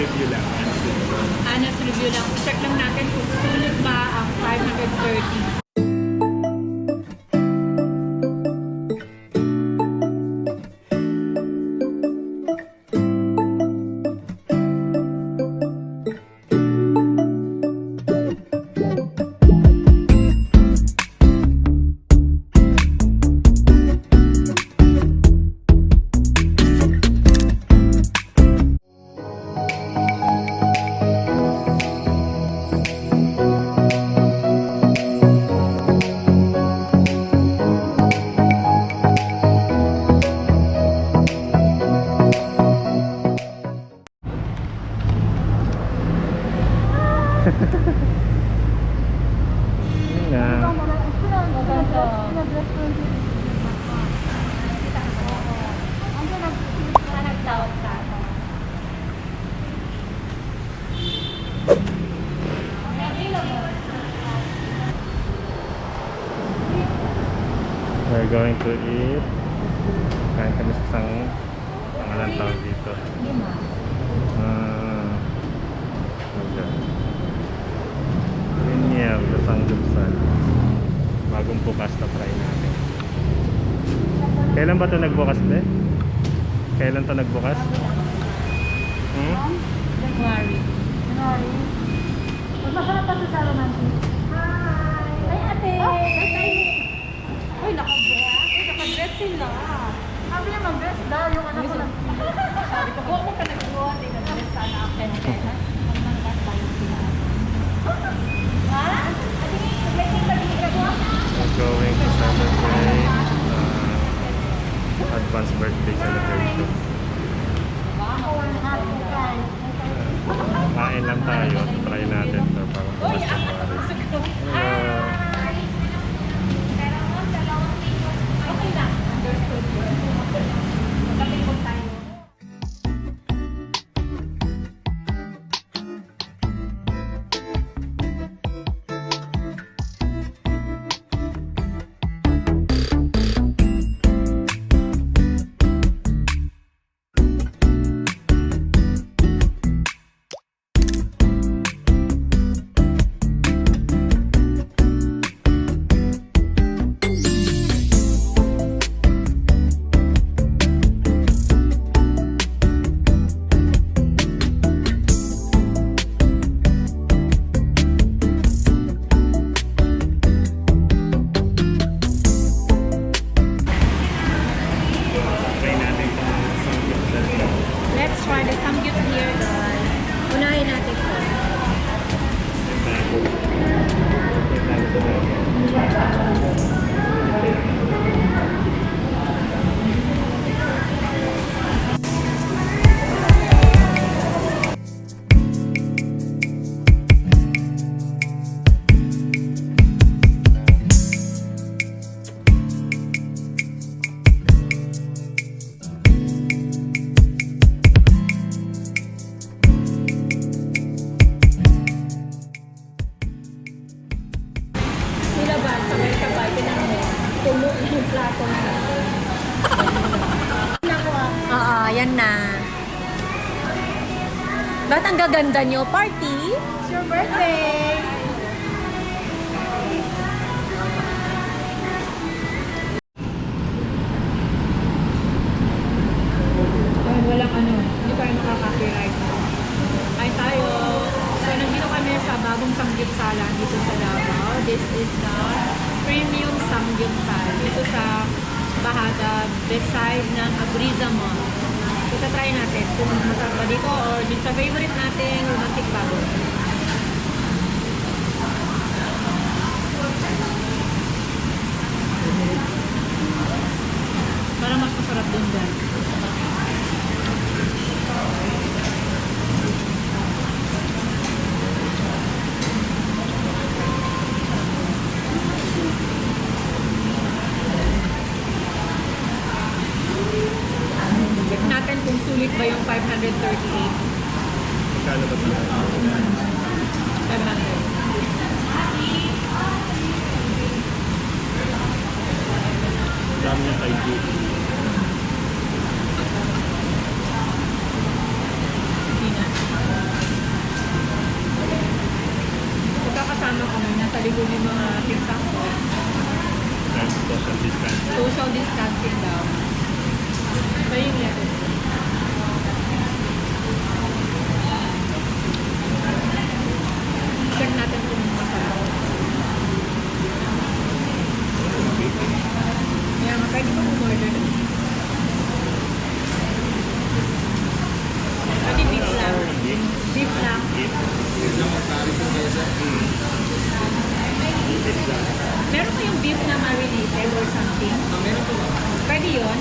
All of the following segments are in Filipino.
review lang. Honest review lang. Check lang natin kung sulit ba ang 530. We're going to eat. Kain kami sa pangalan tawag dito. Linyar na Samgyupsal. Bagong bukas na try natin. Kailan ba ito nagbukas, be? Kailan ito nagbukas? January. Masarap pa sa salo natin. Hi! Ay, ate! Uy, naka-dress. Uy, naka-dress sila. Sabi niya mag-dress daw yung anak ko lang. Sabi ko, huwag mo ka nag-dress. Nag-dress sana akin. Ha? We're going to celebrate advanced birthday celebration. Kain lang tayo. Try natin ito para bukas na pare. Okay na. Understood. Magkapipog tayo. Let's try the samgyup here, guys. Unahin natin ito. Sila ba, sabay-sabay, pinanong tumo yung plato na. Oo, yan na. Ba't ang gaganda nyo? Party? It's your birthday! Walang hindi tayo makaka-copyright. Ay tayo. So, nandito kami sa bagong Samgyupsalan dito sa Davao. This is the premium Samgyupsal. Dito sa Bahada, beside ng Abriza Mall. So, try natin kung masarap ba dito or dito sa favorite nating romantic bago. Para mas masarap din dyan. Check natin kung sulit ba yung 538. Magkano ba sila? 500. Dami niya kay G. Hindi na. likod ng mga tinsang ko. That's social distancing. Social distancing daw. So yung yan. Check natin kung masarap. Kaya nga, pwede ba umorder? Pwede beef lang. Beef lang. Meron pa yung beef na marinated or something? Meron po ba? Pwede yun?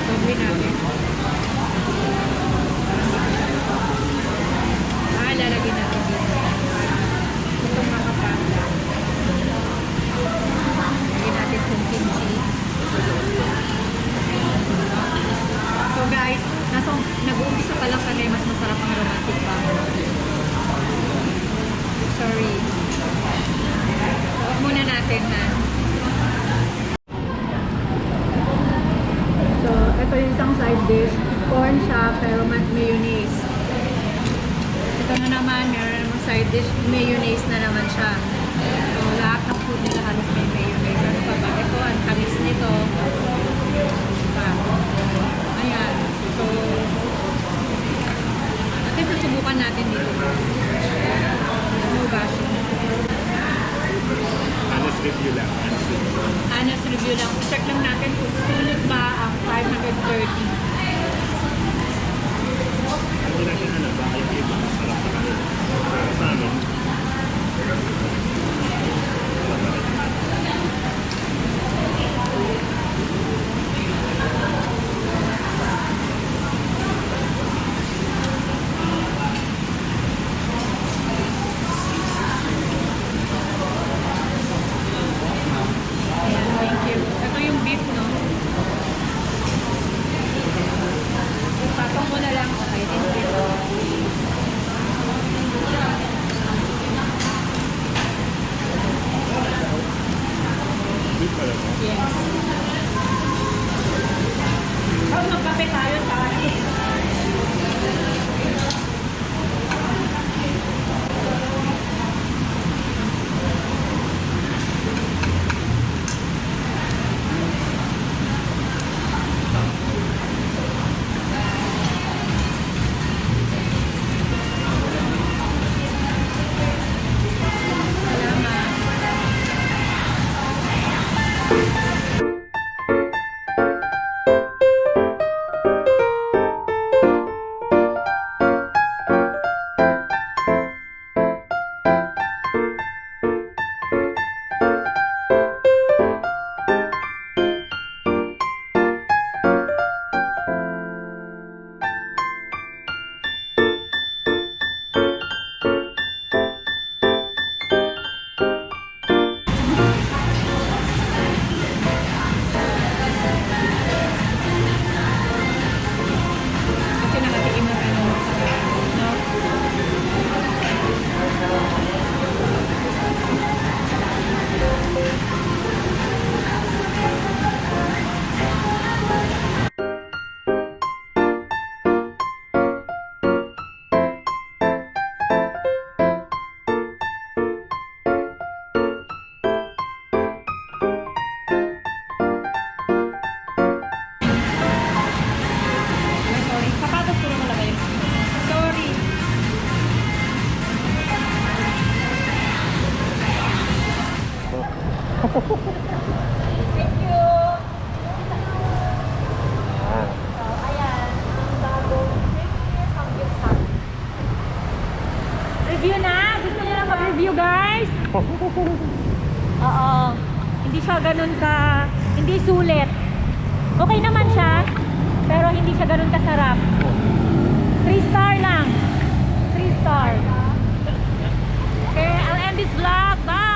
Sobrang natin. Lalagyan natin dito. Itong makapanda. Lagyan natin itong kimchi. So guys, nag-uumpisa pa lang kami, mas masarap ang romantic pa. Sorry. Huwag muna natin na. So, ito yung isang side dish. Corn siya, pero mayonnaise. Ito na naman, meron namang side dish. Mayonnaise na naman siya. So, lahat ng food nila halos may mayonnaise. Ano pa ba? Ito, ang tamis nito. Ayan. So, natin susubukan natin dito. No bashing. Honest review lang. Honest review lang. Check lang natin kung sulit ba ang 530. Hindi natin baka yung iba masarap sa kanila. Sa amin, Ayan, thank you. Ito yung beef, no? Patong mo na lang. Okay, thank you. beef pala mo. Yes. Oh, magkape tayo tayo. Kasi nakatikim na tayo ng masarap, no? Ay, sorry. Sapatos puro mo lagay. Sorry. Thank you. So, ayan. Ang bagong Samgyupsal. Review na? Gusto niyo na mag-review, guys? Oo. Hindi siya ganun ka... Hindi sulit. Okay naman siya, pero hindi siya ganun kasarap. 3 star lang. 3 star. Okay, I'll end this vlog. Bye!